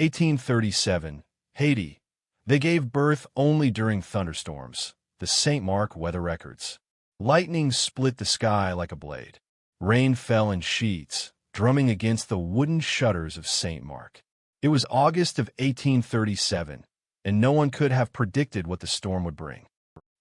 1837, Haiti. They gave birth only during thunderstorms, the Saint-Marc weather records. Lightning split the sky like a blade. Rain fell in sheets, drumming against the wooden shutters of Saint-Marc. It was August of 1837, and no one could have predicted what the storm would bring.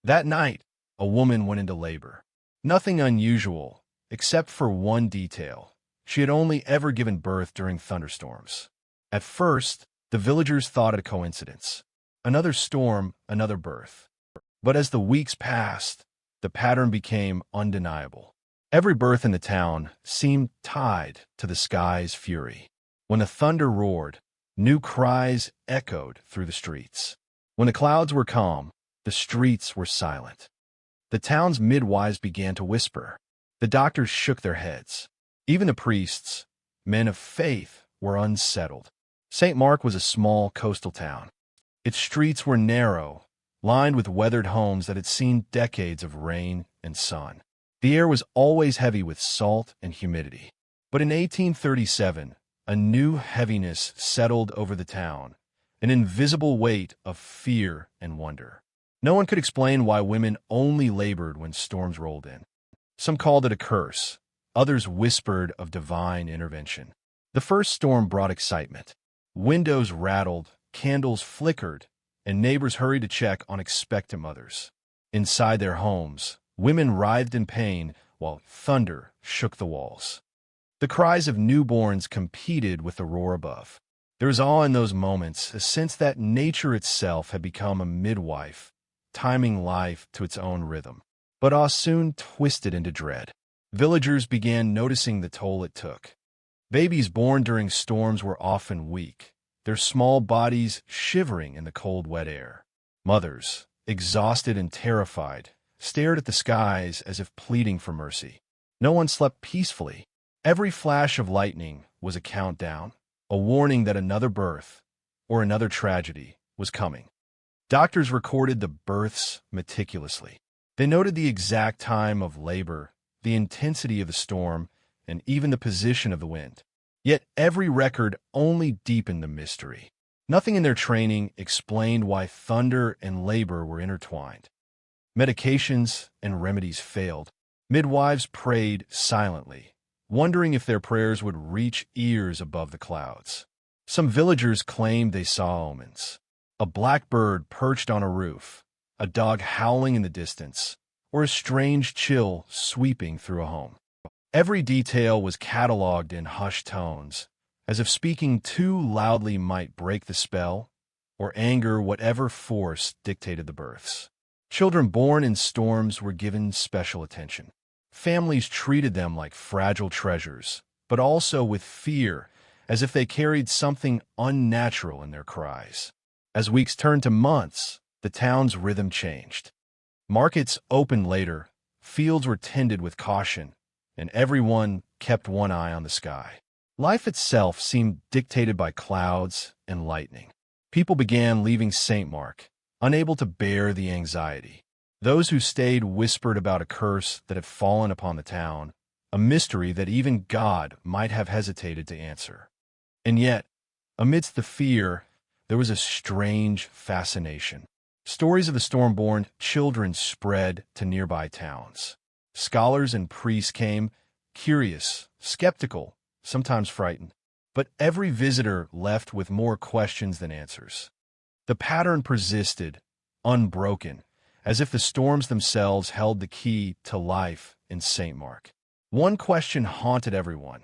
That night, a woman went into labor. Nothing unusual, except for one detail. She had only ever given birth during thunderstorms. At first, the villagers thought it a coincidence. Another storm, another birth. But as the weeks passed, the pattern became undeniable. Every birth in the town seemed tied to the sky's fury. When the thunder roared, new cries echoed through the streets. When the clouds were calm, the streets were silent. The town's midwives began to whisper. The doctors shook their heads. Even the priests, men of faith, were unsettled. Saint-Marc was a small coastal town. Its streets were narrow, lined with weathered homes that had seen decades of rain and sun. The air was always heavy with salt and humidity. But in 1837, a new heaviness settled over the town, an invisible weight of fear and wonder. No one could explain why women only labored when storms rolled in. Some called it a curse. Others whispered of divine intervention. The first storm brought excitement. Windows rattled, candles flickered, and neighbors hurried to check on expectant mothers. Inside their homes, women writhed in pain while thunder shook the walls. The cries of newborns competed with the roar above. There was awe in those moments, a sense that nature itself had become a midwife, timing life to its own rhythm. But awe soon twisted into dread. Villagers began noticing the toll it took. Babies born during storms were often weak, their small bodies shivering in the cold, wet air. Mothers, exhausted and terrified, stared at the skies as if pleading for mercy. No one slept peacefully. Every flash of lightning was a countdown, a warning that another birth or another tragedy was coming. Doctors recorded the births meticulously. They noted the exact time of labor, the intensity of the storm, and even the position of the wind. Yet every record only deepened the mystery. Nothing in their training explained why thunder and labor were intertwined. Medications and remedies failed. Midwives prayed silently, wondering if their prayers would reach ears above the clouds. Some villagers claimed they saw omens. A black bird perched on a roof, a dog howling in the distance, or a strange chill sweeping through a home. Every detail was cataloged in hushed tones, as if speaking too loudly might break the spell or anger whatever force dictated the births. Children born in storms were given special attention. Families treated them like fragile treasures, but also with fear, as if they carried something unnatural in their cries. As weeks turned to months, the town's rhythm changed. Markets opened later, fields were tended with caution, and everyone kept one eye on the sky. Life itself seemed dictated by clouds and lightning. People began leaving Saint-Marc, unable to bear the anxiety. Those who stayed whispered about a curse that had fallen upon the town, a mystery that even God might have hesitated to answer. And yet, amidst the fear, there was a strange fascination. Stories of the storm-born children spread to nearby towns. Scholars and priests came, curious, skeptical, sometimes frightened. But every visitor left with more questions than answers. The pattern persisted, unbroken, as if the storms themselves held the key to life in Saint-Marc. One question haunted everyone.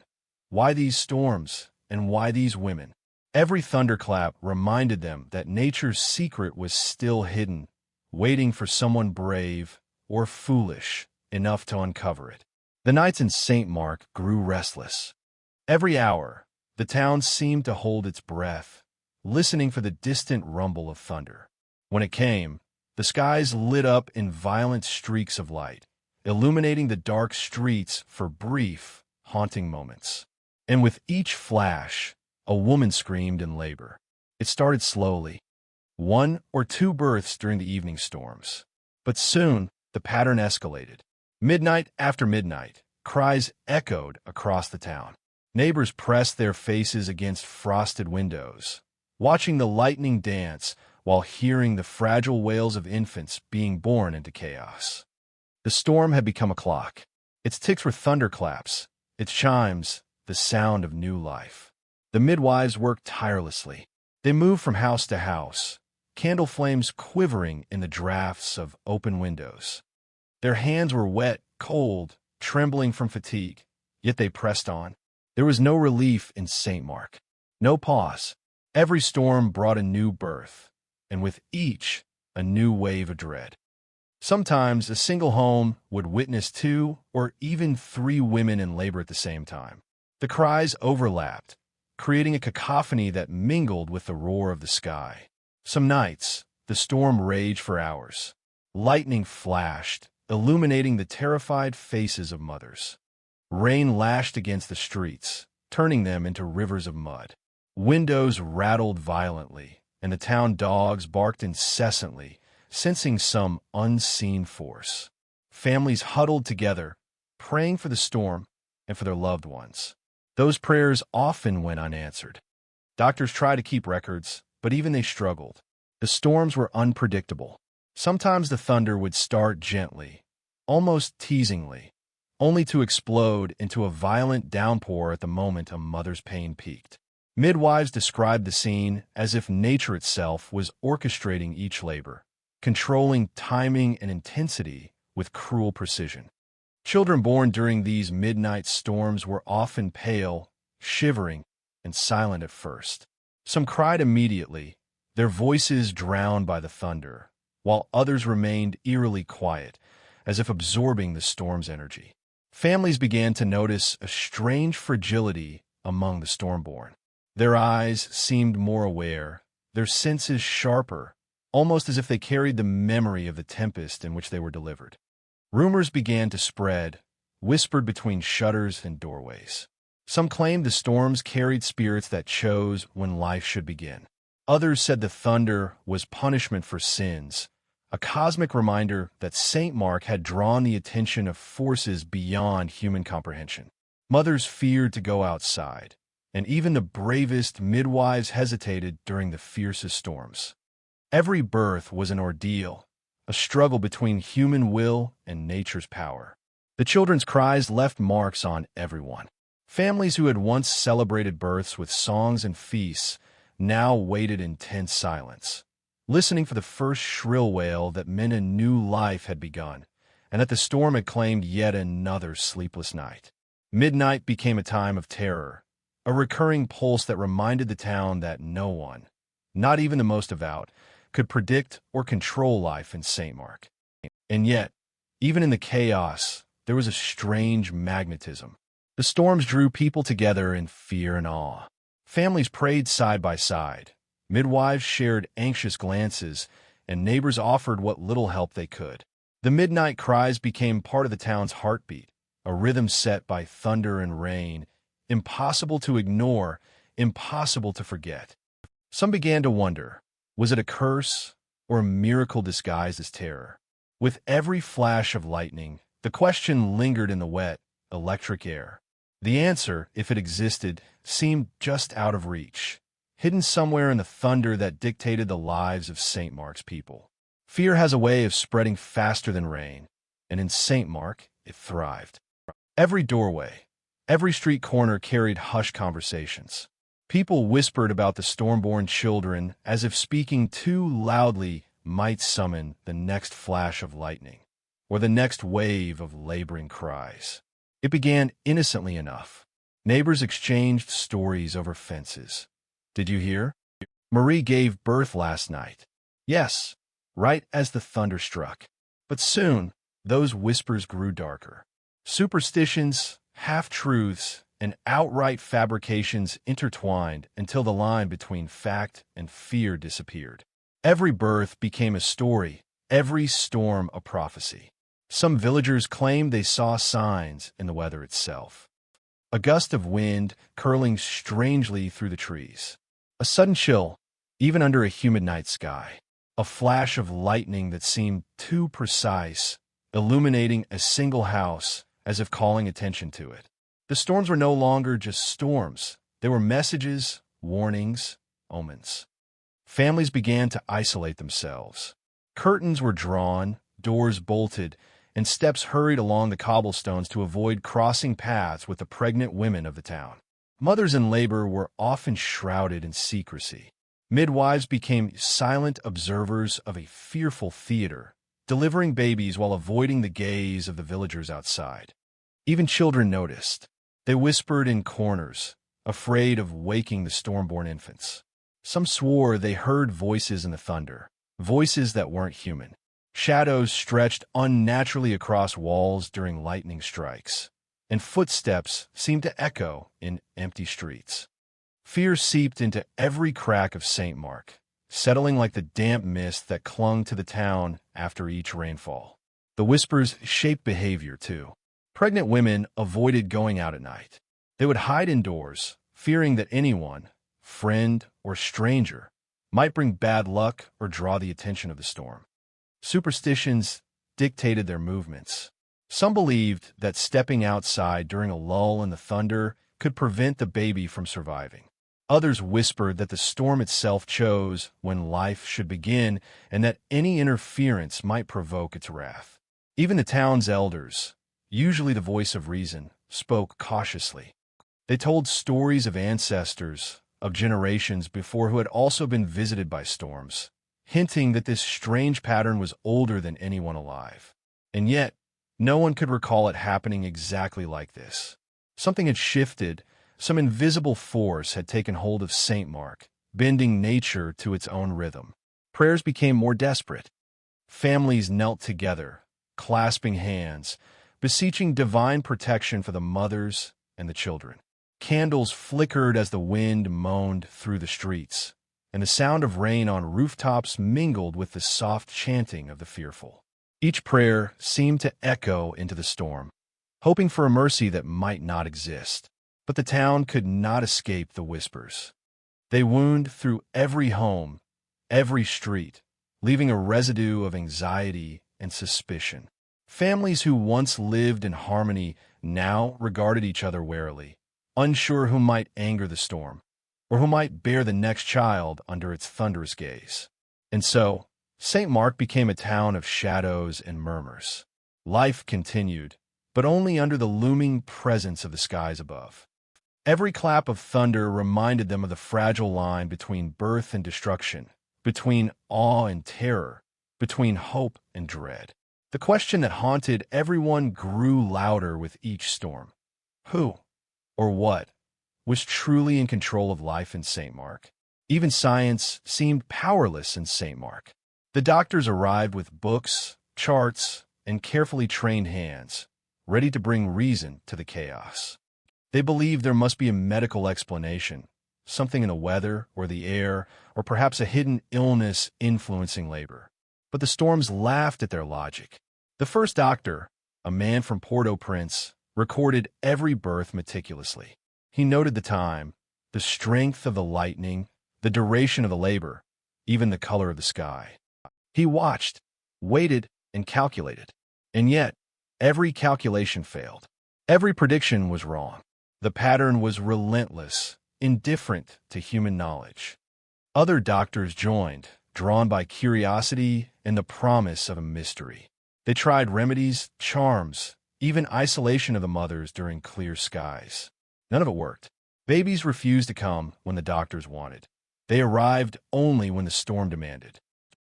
Why these storms, and why these women? Every thunderclap reminded them that nature's secret was still hidden, waiting for someone brave or foolish enough to uncover it. The nights in Saint-Marc grew restless. Every hour, the town seemed to hold its breath, listening for the distant rumble of thunder. When it came, the skies lit up in violent streaks of light, illuminating the dark streets for brief, haunting moments. And with each flash, a woman screamed in labor. It started slowly, 1 or 2 births during the evening storms. But soon, the pattern escalated. Midnight after midnight, cries echoed across the town. Neighbors pressed their faces against frosted windows, watching the lightning dance while hearing the fragile wails of infants being born into chaos. The storm had become a clock. Its ticks were thunderclaps, its chimes the sound of new life. The midwives worked tirelessly. They moved from house to house, candle flames quivering in the drafts of open windows. Their hands were wet, cold, trembling from fatigue, yet they pressed on. There was no relief in Saint-Marc, no pause. Every storm brought a new birth, and with each, a new wave of dread. Sometimes a single home would witness 2 or even 3 women in labor at the same time. The cries overlapped, creating a cacophony that mingled with the roar of the sky. Some nights, the storm raged for hours. Lightning flashed, illuminating the terrified faces of mothers. Rain lashed against the streets, turning them into rivers of mud. Windows rattled violently, and the town dogs barked incessantly, sensing some unseen force. Families huddled together, praying for the storm and for their loved ones. Those prayers often went unanswered. Doctors tried to keep records, but even they struggled. The storms were unpredictable. Sometimes the thunder would start gently, almost teasingly, only to explode into a violent downpour at the moment a mother's pain peaked. Midwives described the scene as if nature itself was orchestrating each labor, controlling timing and intensity with cruel precision. Children born during these midnight storms were often pale, shivering, and silent at first. Some cried immediately, their voices drowned by the thunder, while others remained eerily quiet, as if absorbing the storm's energy. Families began to notice a strange fragility among the stormborn. Their eyes seemed more aware, their senses sharper, almost as if they carried the memory of the tempest in which they were delivered. Rumors began to spread, whispered between shutters and doorways. Some claimed the storms carried spirits that chose when life should begin. Others said the thunder was punishment for sins, a cosmic reminder that Saint-Marc had drawn the attention of forces beyond human comprehension. Mothers feared to go outside, and even the bravest midwives hesitated during the fiercest storms. Every birth was an ordeal, a struggle between human will and nature's power. The children's cries left marks on everyone. Families who had once celebrated births with songs and feasts now waited in tense silence, listening for the first shrill wail that meant a new life had begun, and that the storm had claimed yet another sleepless night. Midnight became a time of terror, a recurring pulse that reminded the town that no one, not even the most devout, could predict or control life in Saint-Marc. And yet, even in the chaos, there was a strange magnetism. The storms drew people together in fear and awe. Families prayed side by side. Midwives shared anxious glances, and neighbors offered what little help they could. The midnight cries became part of the town's heartbeat, a rhythm set by thunder and rain, impossible to ignore, impossible to forget. Some began to wonder, was it a curse or a miracle disguised as terror? With every flash of lightning, the question lingered in the wet, electric air. The answer, if it existed, seemed just out of reach, hidden somewhere in the thunder that dictated the lives of Saint-Marc's people. Fear has a way of spreading faster than rain, and in Saint-Marc, it thrived. Every doorway, every street corner carried hushed conversations. People whispered about the storm-born children as if speaking too loudly might summon the next flash of lightning or the next wave of laboring cries. It began innocently enough. Neighbors exchanged stories over fences. Did you hear? Marie gave birth last night. Yes, right as the thunder struck. But soon, those whispers grew darker. Superstitions, half-truths, and outright fabrications intertwined until the line between fact and fear disappeared. Every birth became a story, every storm a prophecy. Some villagers claimed they saw signs in the weather itself. A gust of wind curling strangely through the trees. A sudden chill, even under a humid night sky. A flash of lightning that seemed too precise, illuminating a single house as if calling attention to it. The storms were no longer just storms. They were messages, warnings, omens. Families began to isolate themselves. Curtains were drawn, doors bolted, and steps hurried along the cobblestones to avoid crossing paths with the pregnant women of the town. Mothers in labor were often shrouded in secrecy. Midwives became silent observers of a fearful theater, delivering babies while avoiding the gaze of the villagers outside. Even children noticed. They whispered in corners, afraid of waking the storm-born infants. Some swore they heard voices in the thunder, voices that weren't human. Shadows stretched unnaturally across walls during lightning strikes, and footsteps seemed to echo in empty streets. Fear seeped into every crack of Saint-Marc, settling like the damp mist that clung to the town after each rainfall. The whispers shaped behavior, too. Pregnant women avoided going out at night. They would hide indoors, fearing that anyone, friend or stranger, might bring bad luck or draw the attention of the storm. Superstitions dictated their movements. Some believed that stepping outside during a lull in the thunder could prevent the baby from surviving. Others whispered that the storm itself chose when life should begin and that any interference might provoke its wrath. Even the town's elders, usually the voice of reason, spoke cautiously. They told stories of ancestors, of generations before who had also been visited by storms, hinting that this strange pattern was older than anyone alive. And yet, no one could recall it happening exactly like this. Something had shifted. Some invisible force had taken hold of Saint-Marc, bending nature to its own rhythm. Prayers became more desperate. Families knelt together, clasping hands, beseeching divine protection for the mothers and the children. Candles flickered as the wind moaned through the streets, and the sound of rain on rooftops mingled with the soft chanting of the fearful. Each prayer seemed to echo into the storm, hoping for a mercy that might not exist. But the town could not escape the whispers. They wound through every home, every street, leaving a residue of anxiety and suspicion. Families who once lived in harmony now regarded each other warily, unsure who might anger the storm, or who might bear the next child under its thunderous gaze. And so, Saint-Marc became a town of shadows and murmurs. Life continued, but only under the looming presence of the skies above. Every clap of thunder reminded them of the fragile line between birth and destruction, between awe and terror, between hope and dread. The question that haunted everyone grew louder with each storm. Who, or what, was truly in control of life in Saint-Marc? Even science seemed powerless in Saint-Marc. The doctors arrived with books, charts, and carefully trained hands, ready to bring reason to the chaos. They believed there must be a medical explanation, something in the weather or the air, or perhaps a hidden illness influencing labor. But the storms laughed at their logic. The first doctor, a man from Port-au-Prince, recorded every birth meticulously. He noted the time, the strength of the lightning, the duration of the labor, even the color of the sky. He watched, waited, and calculated. And yet, every calculation failed. Every prediction was wrong. The pattern was relentless, indifferent to human knowledge. Other doctors joined, drawn by curiosity and the promise of a mystery. They tried remedies, charms, even isolation of the mothers during clear skies. None of it worked. Babies refused to come when the doctors wanted. They arrived only when the storm demanded.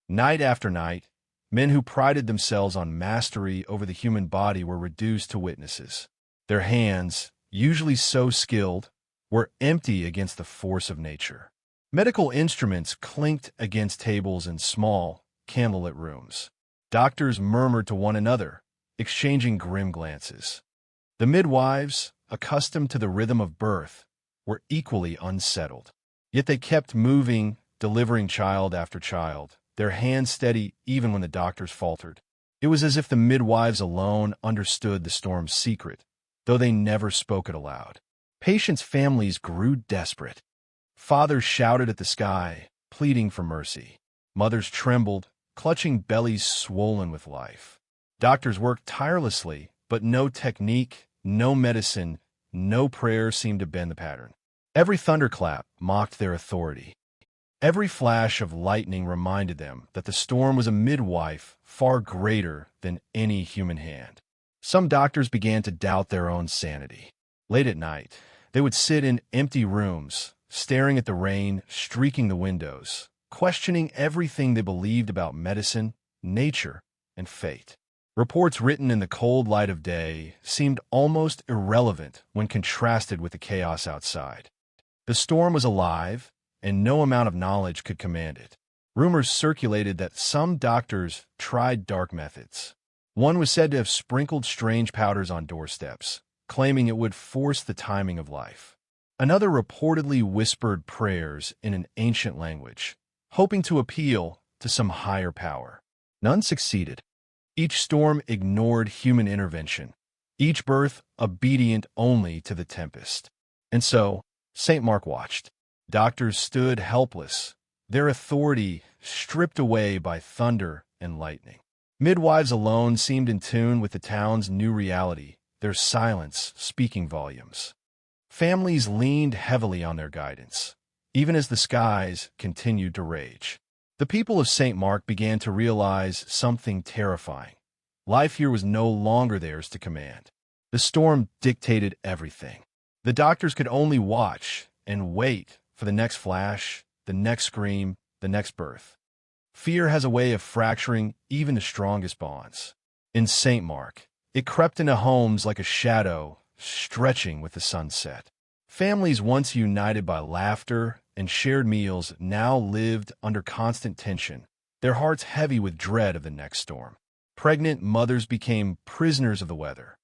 Night after night, men who prided themselves on mastery over the human body were reduced to witnesses. Their hands, usually so skilled, were empty against the force of nature. Medical instruments clinked against tables in small, candlelit rooms. Doctors murmured to one another, exchanging grim glances. The midwives, accustomed to the rhythm of birth, were equally unsettled. Yet they kept moving, delivering child after child, their hands steady even when the doctors faltered. It was as if the midwives alone understood the storm's secret, though they never spoke it aloud. Patients' families grew desperate. Fathers shouted at the sky, pleading for mercy. Mothers trembled, clutching bellies swollen with life. Doctors worked tirelessly, but no technique, no medicine, no prayer seemed to bend the pattern. Every thunderclap mocked their authority. Every flash of lightning reminded them that the storm was a midwife far greater than any human hand. Some doctors began to doubt their own sanity. Late at night, they would sit in empty rooms, staring at the rain streaking the windows, questioning everything they believed about medicine, nature, and fate. Reports written in the cold light of day seemed almost irrelevant when contrasted with the chaos outside. The storm was alive, and no amount of knowledge could command it. Rumors circulated that some doctors tried dark methods. One was said to have sprinkled strange powders on doorsteps, claiming it would force the timing of life. Another reportedly whispered prayers in an ancient language, hoping to appeal to some higher power. None succeeded. Each storm ignored human intervention, each birth obedient only to the tempest. And so, Saint-Marc watched. Doctors stood helpless, their authority stripped away by thunder and lightning. Midwives alone seemed in tune with the town's new reality, their silence speaking volumes. Families leaned heavily on their guidance, even as the skies continued to rage. The people of Saint-Marc began to realize something terrifying. Life here was no longer theirs to command. The storm dictated everything. The doctors could only watch and wait for the next flash, the next scream, the next birth. Fear has a way of fracturing even the strongest bonds. In Saint-Marc, it crept into homes like a shadow, stretching with the sunset. Families once united by laughter and shared meals now lived under constant tension, their hearts heavy with dread of the next storm. Pregnant mothers became prisoners of the weather.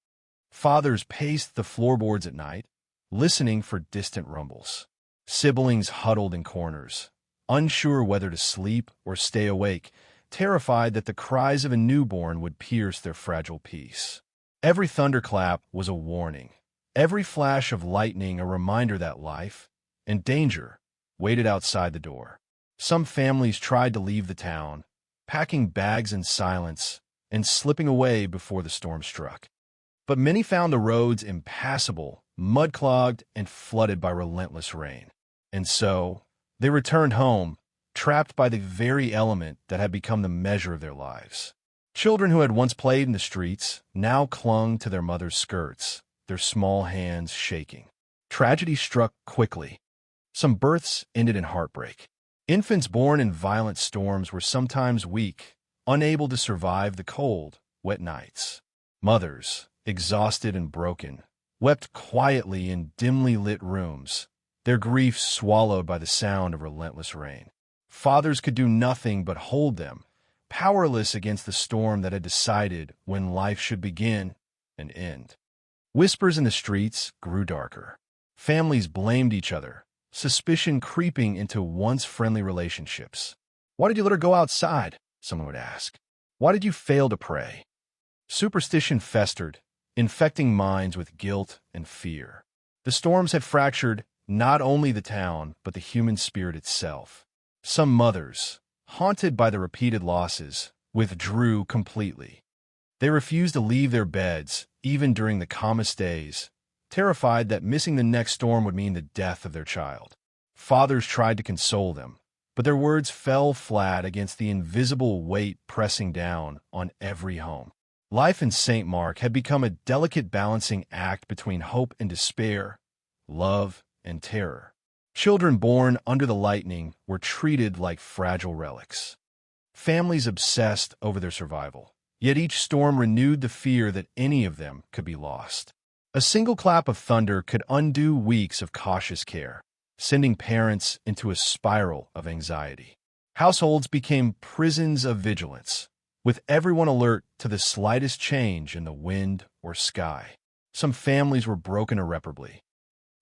Fathers paced the floorboards at night, listening for distant rumbles. Siblings huddled in corners, unsure whether to sleep or stay awake, terrified that the cries of a newborn would pierce their fragile peace. Every thunderclap was a warning, every flash of lightning a reminder that life and danger waited outside the door. Some families tried to leave the town, packing bags in silence and slipping away before the storm struck. But many found the roads impassable, mud-clogged, and flooded by relentless rain. And so, they returned home, trapped by the very element that had become the measure of their lives. Children who had once played in the streets now clung to their mother's skirts, their small hands shaking. Tragedy struck quickly. Some births ended in heartbreak. Infants born in violent storms were sometimes weak, unable to survive the cold, wet nights. Mothers, exhausted and broken, wept quietly in dimly lit rooms, their grief swallowed by the sound of relentless rain. Fathers could do nothing but hold them, powerless against the storm that had decided when life should begin and end. Whispers in the streets grew darker. Families blamed each other, suspicion creeping into once friendly relationships. "Why did you let her go outside?" someone would ask. "Why did you fail to pray?" Superstition festered, infecting minds with guilt and fear. The storms had fractured not only the town, but the human spirit itself. Some mothers, haunted by the repeated losses, withdrew completely. They refused to leave their beds, even during the calmest days, terrified that missing the next storm would mean the death of their child. Fathers tried to console them, but their words fell flat against the invisible weight pressing down on every home. Life in Saint-Marc had become a delicate balancing act between hope and despair, love and terror. Children born under the lightning were treated like fragile relics. Families obsessed over their survival, yet each storm renewed the fear that any of them could be lost. A single clap of thunder could undo weeks of cautious care, sending parents into a spiral of anxiety. Households became prisons of vigilance, with everyone alert to the slightest change in the wind or sky. Some families were broken irreparably.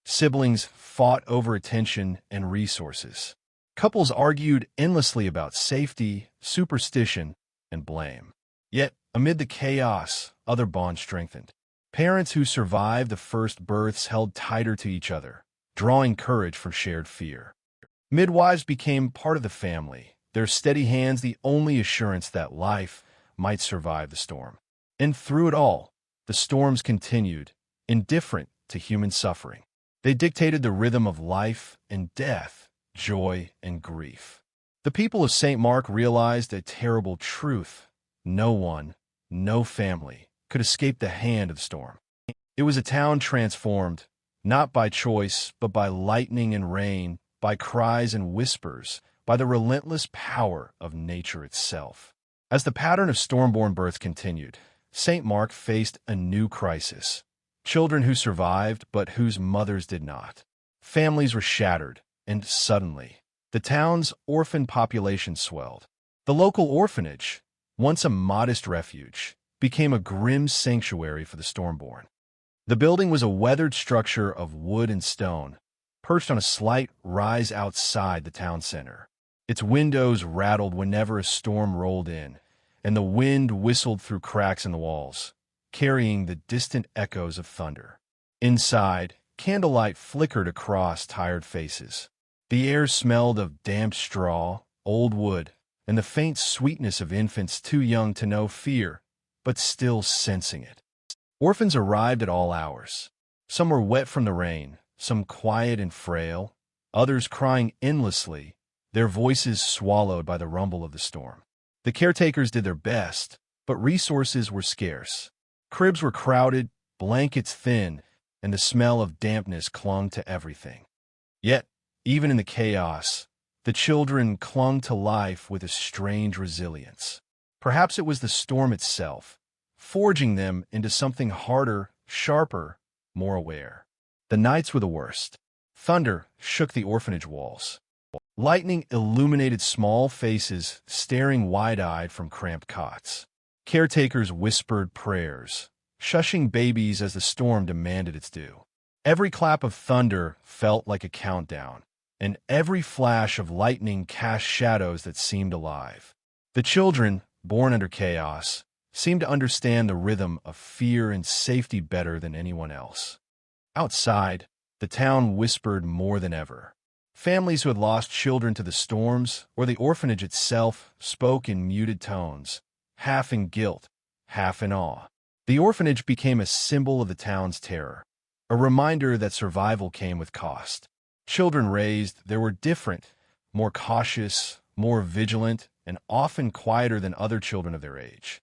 Siblings fought over attention and resources. Couples argued endlessly about safety, superstition, and blame. Yet, amid the chaos, other bonds strengthened. Parents who survived the first births held tighter to each other, drawing courage from shared fear. Midwives became part of the family, their steady hands the only assurance that life might survive the storm. And through it all, the storms continued, indifferent to human suffering. They dictated the rhythm of life and death, joy, and grief. The people of Saint-Marc realized a terrible truth. No one, no family, could escape the hand of the storm. It was a town transformed, not by choice, but by lightning and rain, by cries and whispers, by the relentless power of nature itself. As the pattern of storm-born births continued, Saint-Marc faced a new crisis. Children who survived, but whose mothers did not. Families were shattered, and suddenly, the town's orphan population swelled. The local orphanage, once a modest refuge, became a grim sanctuary for the stormborn. The building was a weathered structure of wood and stone, perched on a slight rise outside the town center. Its windows rattled whenever a storm rolled in, and the wind whistled through cracks in the walls, carrying the distant echoes of thunder. Inside, candlelight flickered across tired faces. The air smelled of damp straw, old wood, and the faint sweetness of infants too young to know fear, but still sensing it. Orphans arrived at all hours. Some were wet from the rain, some quiet and frail, others crying endlessly, their voices swallowed by the rumble of the storm. The caretakers did their best, but resources were scarce. Cribs were crowded, blankets thin, and the smell of dampness clung to everything. Yet, even in the chaos, the children clung to life with a strange resilience. Perhaps it was the storm itself, forging them into something harder, sharper, more aware. The nights were the worst. Thunder shook the orphanage walls. Lightning illuminated small faces staring wide-eyed from cramped cots. Caretakers whispered prayers, shushing babies as the storm demanded its due. Every clap of thunder felt like a countdown, and every flash of lightning cast shadows that seemed alive. The children, born under chaos, seemed to understand the rhythm of fear and safety better than anyone else. Outside, the town whispered more than ever. Families who had lost children to the storms or the orphanage itself spoke in muted tones, half in guilt, half in awe. The orphanage became a symbol of the town's terror, a reminder that survival came with cost. Children raised there were different, more cautious, more vigilant, and often quieter than other children of their age.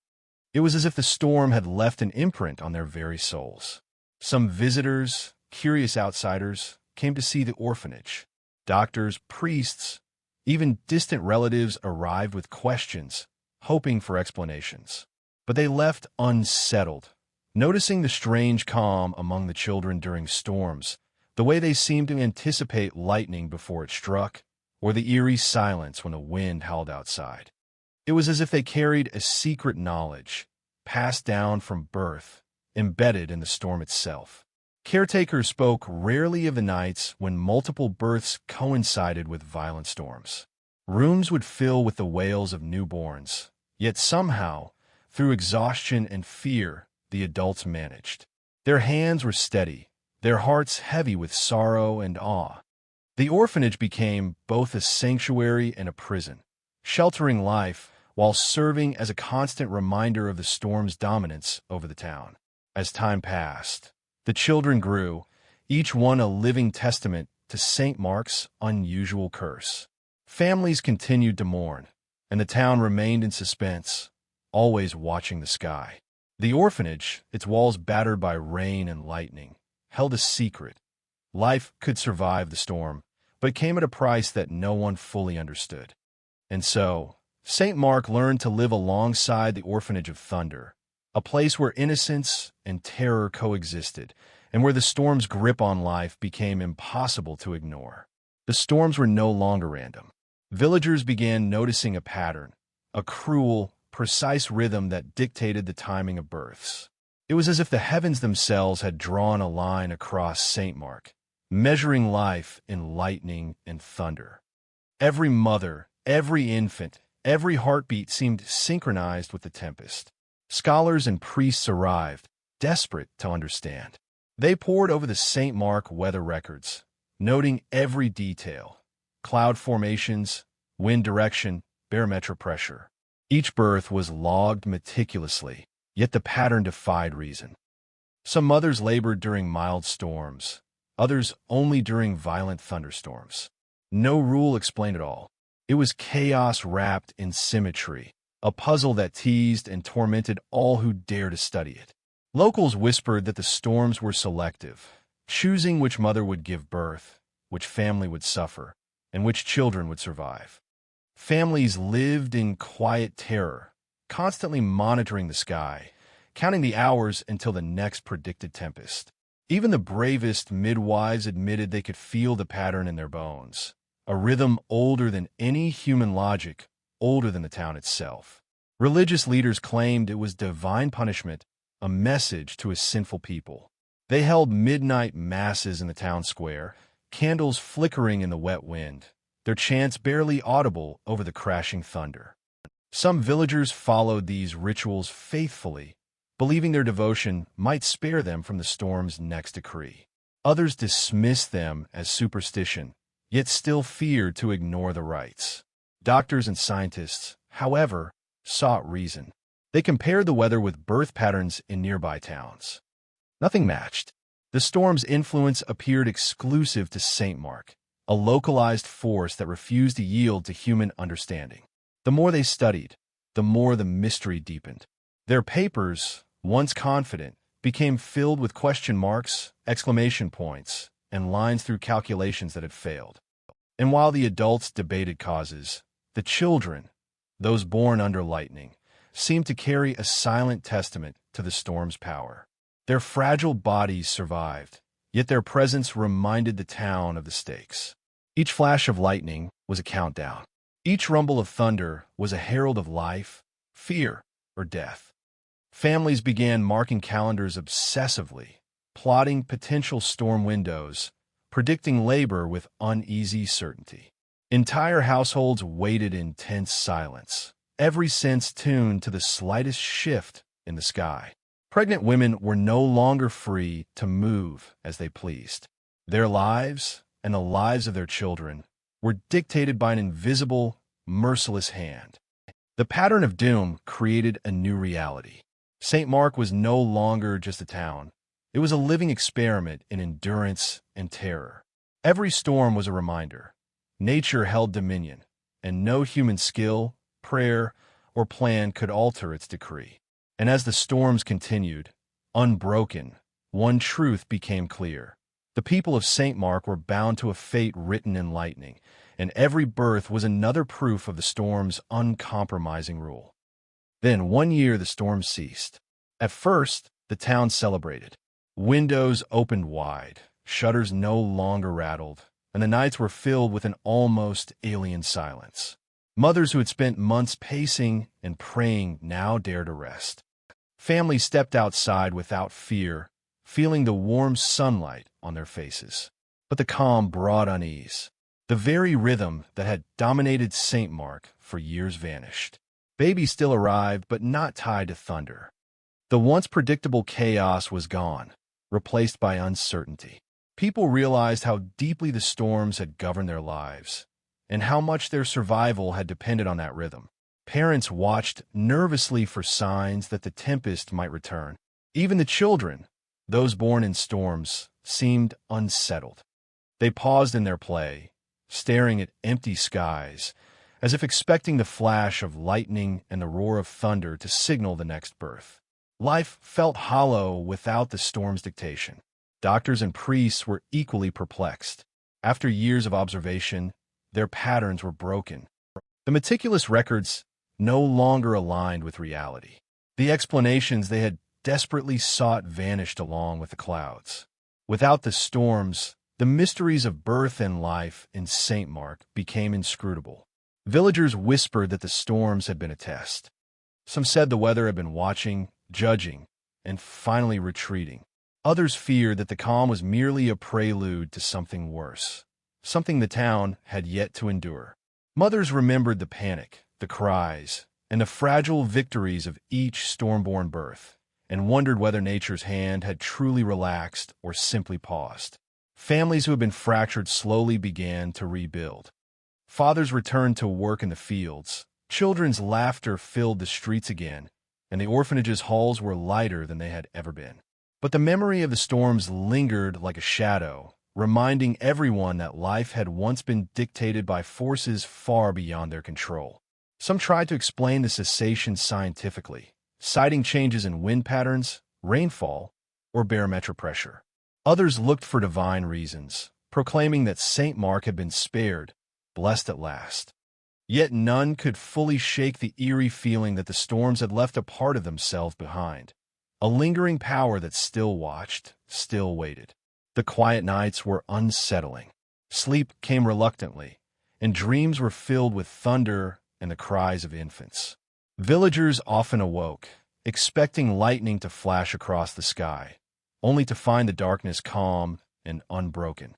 It was as if the storm had left an imprint on their very souls. Some visitors, curious outsiders, came to see the orphanage. Doctors, priests, even distant relatives arrived with questions, hoping for explanations. But they left unsettled, noticing the strange calm among the children during storms, the way they seemed to anticipate lightning before it struck, or the eerie silence when a wind howled outside. It was as if they carried a secret knowledge, passed down from birth, embedded in the storm itself. Caretakers spoke rarely of the nights when multiple births coincided with violent storms. Rooms would fill with the wails of newborns, yet somehow, through exhaustion and fear, the adults managed. Their hands were steady, their hearts heavy with sorrow and awe. The orphanage became both a sanctuary and a prison, sheltering life while serving as a constant reminder of the storm's dominance over the town. As time passed, the children grew, each one a living testament to Saint-Marc's unusual curse. Families continued to mourn, and the town remained in suspense, always watching the sky. The orphanage, its walls battered by rain and lightning, held a secret. Life could survive the storm, but it came at a price that no one fully understood. And so, Saint-Marc learned to live alongside the orphanage of thunder, a place where innocence and terror coexisted, and where the storm's grip on life became impossible to ignore. The storms were no longer random. Villagers began noticing a pattern, a cruel, precise rhythm that dictated the timing of births. It was as if the heavens themselves had drawn a line across Saint-Marc, measuring life in lightning and thunder. Every mother, every infant, every heartbeat seemed synchronized with the tempest. Scholars and priests arrived, desperate to understand. They pored over the Saint-Marc weather records, noting every detail: cloud formations, wind direction, barometric pressure. Each birth was logged meticulously, yet the pattern defied reason. Some mothers labored during mild storms, others only during violent thunderstorms. No rule explained it all. It was chaos wrapped in symmetry, a puzzle that teased and tormented all who dared to study it. Locals whispered that the storms were selective, choosing which mother would give birth, which family would suffer, and which children would survive. Families lived in quiet terror, constantly monitoring the sky, counting the hours until the next predicted tempest. Even the bravest midwives admitted they could feel the pattern in their bones, a rhythm older than any human logic, older than the town itself. Religious leaders claimed it was divine punishment, a message to a sinful people. They held midnight masses in the town square, candles flickering in the wet wind, their chants barely audible over the crashing thunder. Some villagers followed these rituals faithfully, believing their devotion might spare them from the storm's next decree. Others dismissed them as superstition, yet still feared to ignore the rites. Doctors and scientists, however, sought reason. They compared the weather with birth patterns in nearby towns. Nothing matched. The storm's influence appeared exclusive to Saint-Marc, a localized force that refused to yield to human understanding. The more they studied, the more the mystery deepened. Their papers, once confident, became filled with question marks, exclamation points, and lines through calculations that had failed. And while the adults debated causes, the children, those born under lightning, seemed to carry a silent testament to the storm's power. Their fragile bodies survived, yet their presence reminded the town of the stakes. Each flash of lightning was a countdown. Each rumble of thunder was a herald of life, fear, or death. Families began marking calendars obsessively, plotting potential storm windows, predicting labor with uneasy certainty. Entire households waited in tense silence, every sense tuned to the slightest shift in the sky. Pregnant women were no longer free to move as they pleased. Their lives, and the lives of their children, were dictated by an invisible, merciless hand. The pattern of doom created a new reality. Saint-Marc was no longer just a town. It was a living experiment in endurance and terror. Every storm was a reminder. Nature held dominion, and no human skill, prayer, or plan could alter its decree. And as the storms continued, unbroken, one truth became clear. The people of Saint-Marc were bound to a fate written in lightning, and every birth was another proof of the storm's uncompromising rule. Then, one year, the storm ceased. At first, the town celebrated. Windows opened wide, shutters no longer rattled, and the nights were filled with an almost alien silence. Mothers who had spent months pacing and praying now dared to rest. Families stepped outside without fear, feeling the warm sunlight on their faces. But the calm brought unease. The very rhythm that had dominated Saint-Marc for years vanished. Babies still arrived, but not tied to thunder. The once predictable chaos was gone, replaced by uncertainty. People realized how deeply the storms had governed their lives, and how much their survival had depended on that rhythm. Parents watched nervously for signs that the tempest might return. Even the children, those born in storms, seemed unsettled. They paused in their play, staring at empty skies, as if expecting the flash of lightning and the roar of thunder to signal the next birth. Life felt hollow without the storm's dictation. Doctors and priests were equally perplexed. After years of observation, their patterns were broken. The meticulous records no longer aligned with reality. The explanations they had desperately sought vanished along with the clouds. Without the storms, the mysteries of birth and life in Saint-Marc became inscrutable. Villagers whispered that the storms had been a test. Some said the weather had been watching, judging, and finally retreating. Others feared that the calm was merely a prelude to something worse, something the town had yet to endure. Mothers remembered the panic, the cries, and the fragile victories of each storm-born birth, and wondered whether nature's hand had truly relaxed or simply paused. Families who had been fractured slowly began to rebuild. Fathers returned to work in the fields, children's laughter filled the streets again, and the orphanages' halls were lighter than they had ever been. But the memory of the storms lingered like a shadow, reminding everyone that life had once been dictated by forces far beyond their control. Some tried to explain the cessation scientifically, citing changes in wind patterns, rainfall, or barometric pressure. Others looked for divine reasons, proclaiming that Saint-Marc had been spared, blessed at last. Yet none could fully shake the eerie feeling that the storms had left a part of themselves behind, a lingering power that still watched, still waited. The quiet nights were unsettling. Sleep came reluctantly, and dreams were filled with thunder and the cries of infants. Villagers often awoke, expecting lightning to flash across the sky, only to find the darkness calm and unbroken.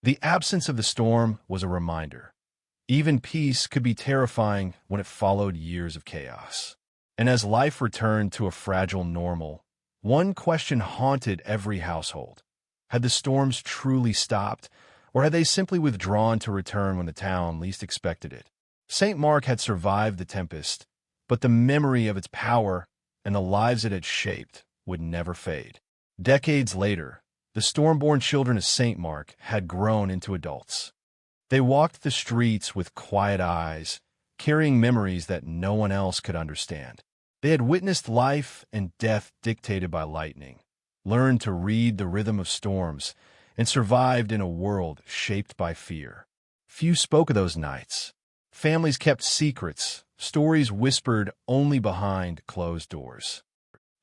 The absence of the storm was a reminder. Even peace could be terrifying when it followed years of chaos. And as life returned to a fragile normal, one question haunted every household. Had the storms truly stopped, or had they simply withdrawn to return when the town least expected it? Saint-Marc had survived the tempest, but the memory of its power and the lives it had shaped would never fade. Decades later, the storm-born children of Saint-Marc had grown into adults. They walked the streets with quiet eyes, carrying memories that no one else could understand. They had witnessed life and death dictated by lightning, learned to read the rhythm of storms, and survived in a world shaped by fear. Few spoke of those nights. Families kept secrets, stories whispered only behind closed doors.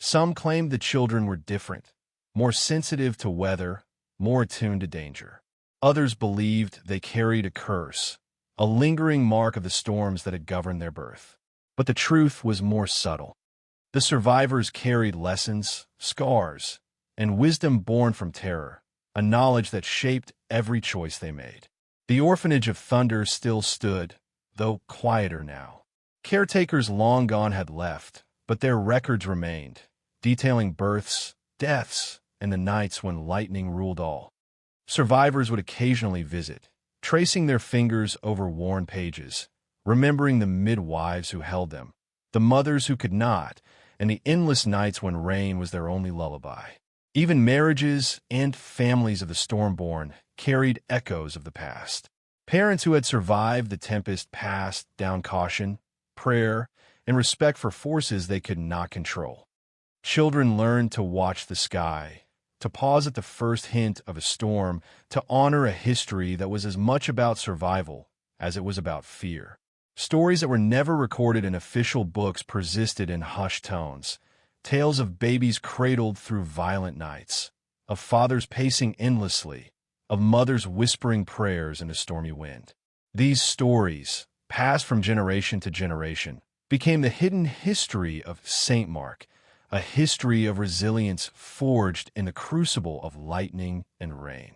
Some claimed the children were different, more sensitive to weather, more attuned to danger. Others believed they carried a curse, a lingering mark of the storms that had governed their birth. But the truth was more subtle. The survivors carried lessons, scars, and wisdom born from terror, a knowledge that shaped every choice they made. The orphanage of Thunder still stood, though quieter now. Caretakers long gone had left, but their records remained, detailing births, deaths, and the nights when lightning ruled all. Survivors would occasionally visit, tracing their fingers over worn pages, remembering the midwives who held them, the mothers who could not, and the endless nights when rain was their only lullaby. Even marriages and families of the stormborn carried echoes of the past. Parents who had survived the tempest passed down caution, prayer, and respect for forces they could not control. Children learned to watch the sky, to pause at the first hint of a storm, to honor a history that was as much about survival as it was about fear. Stories that were never recorded in official books persisted in hushed tones, tales of babies cradled through violent nights, of fathers pacing endlessly, of mothers whispering prayers in a stormy wind. These stories, passed from generation to generation, became the hidden history of Saint-Marc, a history of resilience forged in the crucible of lightning and rain.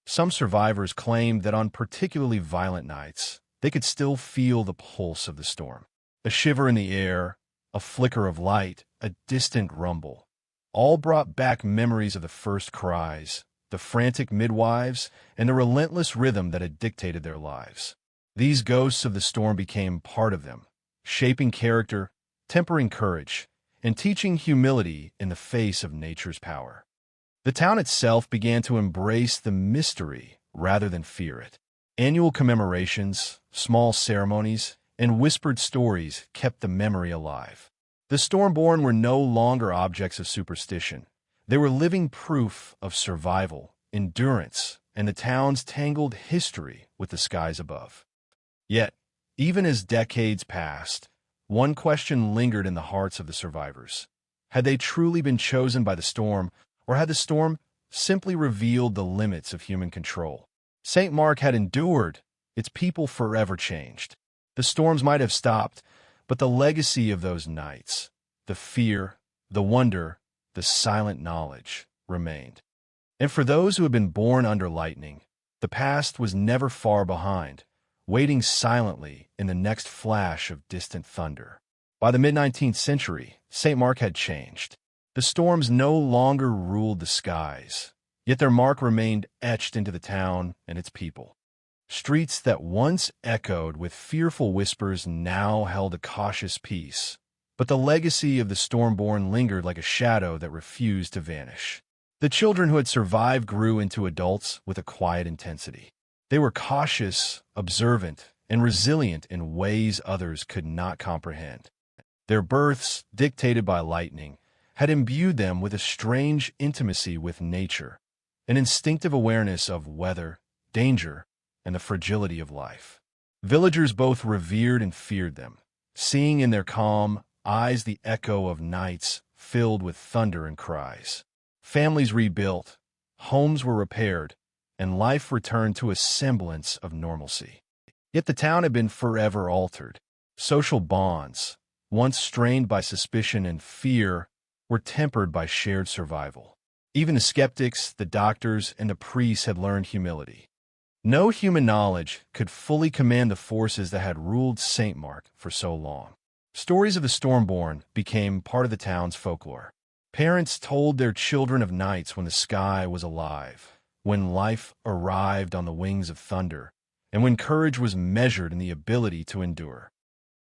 Some survivors claimed that on particularly violent nights, they could still feel the pulse of the storm. A shiver in the air, a flicker of light, a distant rumble, all brought back memories of the first cries, the frantic midwives, and the relentless rhythm that had dictated their lives. These ghosts of the storm became part of them, shaping character, tempering courage, and teaching humility in the face of nature's power. The town itself began to embrace the mystery rather than fear it. Annual commemorations, small ceremonies, and whispered stories kept the memory alive. The stormborn were no longer objects of superstition. They were living proof of survival, endurance, and the town's tangled history with the skies above. Yet, even as decades passed, one question lingered in the hearts of the survivors. Had they truly been chosen by the storm, or had the storm simply revealed the limits of human control? Saint-Marc had endured, its people forever changed. The storms might have stopped, but the legacy of those nights, the fear, the wonder, the silent knowledge, remained. And for those who had been born under lightning, the past was never far behind, waiting silently in the next flash of distant thunder. By the mid-19th century, Saint-Marc had changed. The storms no longer ruled the skies, yet their mark remained etched into the town and its people. Streets that once echoed with fearful whispers now held a cautious peace, but the legacy of the stormborn lingered like a shadow that refused to vanish. The children who had survived grew into adults with a quiet intensity. They were cautious, observant, and resilient in ways others could not comprehend. Their births, dictated by lightning, had imbued them with a strange intimacy with nature, an instinctive awareness of weather, danger, and the fragility of life. Villagers both revered and feared them, seeing in their calm eyes the echo of nights filled with thunder and cries. Families rebuilt, homes were repaired, and life returned to a semblance of normalcy. Yet the town had been forever altered. Social bonds, once strained by suspicion and fear, were tempered by shared survival. Even the skeptics, the doctors, and the priests had learned humility. No human knowledge could fully command the forces that had ruled Saint-Marc for so long. Stories of the Stormborn became part of the town's folklore. Parents told their children of nights when the sky was alive, when life arrived on the wings of thunder, and when courage was measured in the ability to endure.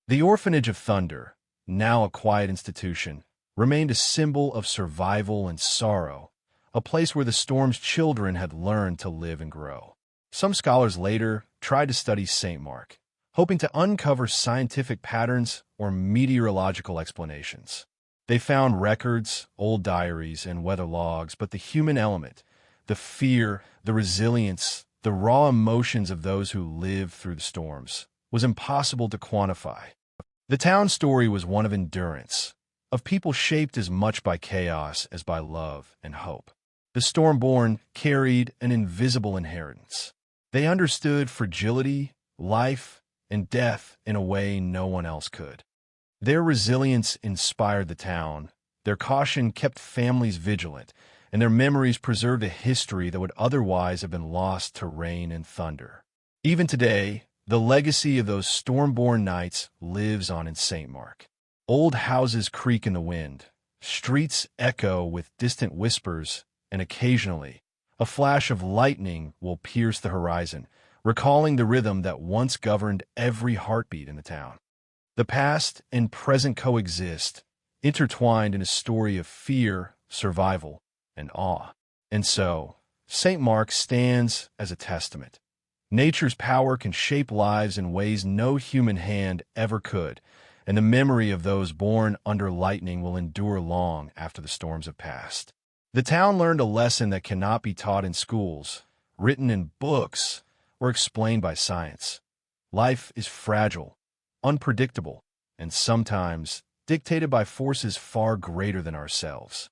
The Orphanage of Thunder, now a quiet institution, remained a symbol of survival and sorrow, a place where the storm's children had learned to live and grow. Some scholars later tried to study Saint-Marc, hoping to uncover scientific patterns or meteorological explanations. They found records, old diaries, and weather logs, but the human element, the fear, the resilience, the raw emotions of those who lived through the storms, was impossible to quantify. The town's story was one of endurance, of people shaped as much by chaos as by love and hope. The Stormborn carried an invisible inheritance. They understood fragility, life, and death in a way no one else could. Their resilience inspired the town, their caution kept families vigilant, and their memories preserved a history that would otherwise have been lost to rain and thunder. Even today, the legacy of those storm-born nights lives on in Saint-Marc. Old houses creak in the wind, streets echo with distant whispers, and occasionally, a flash of lightning will pierce the horizon, recalling the rhythm that once governed every heartbeat in the town. The past and present coexist, intertwined in a story of fear, survival, and awe. And so, Saint-Marc stands as a testament. Nature's power can shape lives in ways no human hand ever could, and the memory of those born under lightning will endure long after the storms have passed. The town learned a lesson that cannot be taught in schools, written in books, or explained by science. Life is fragile, unpredictable, and sometimes dictated by forces far greater than ourselves.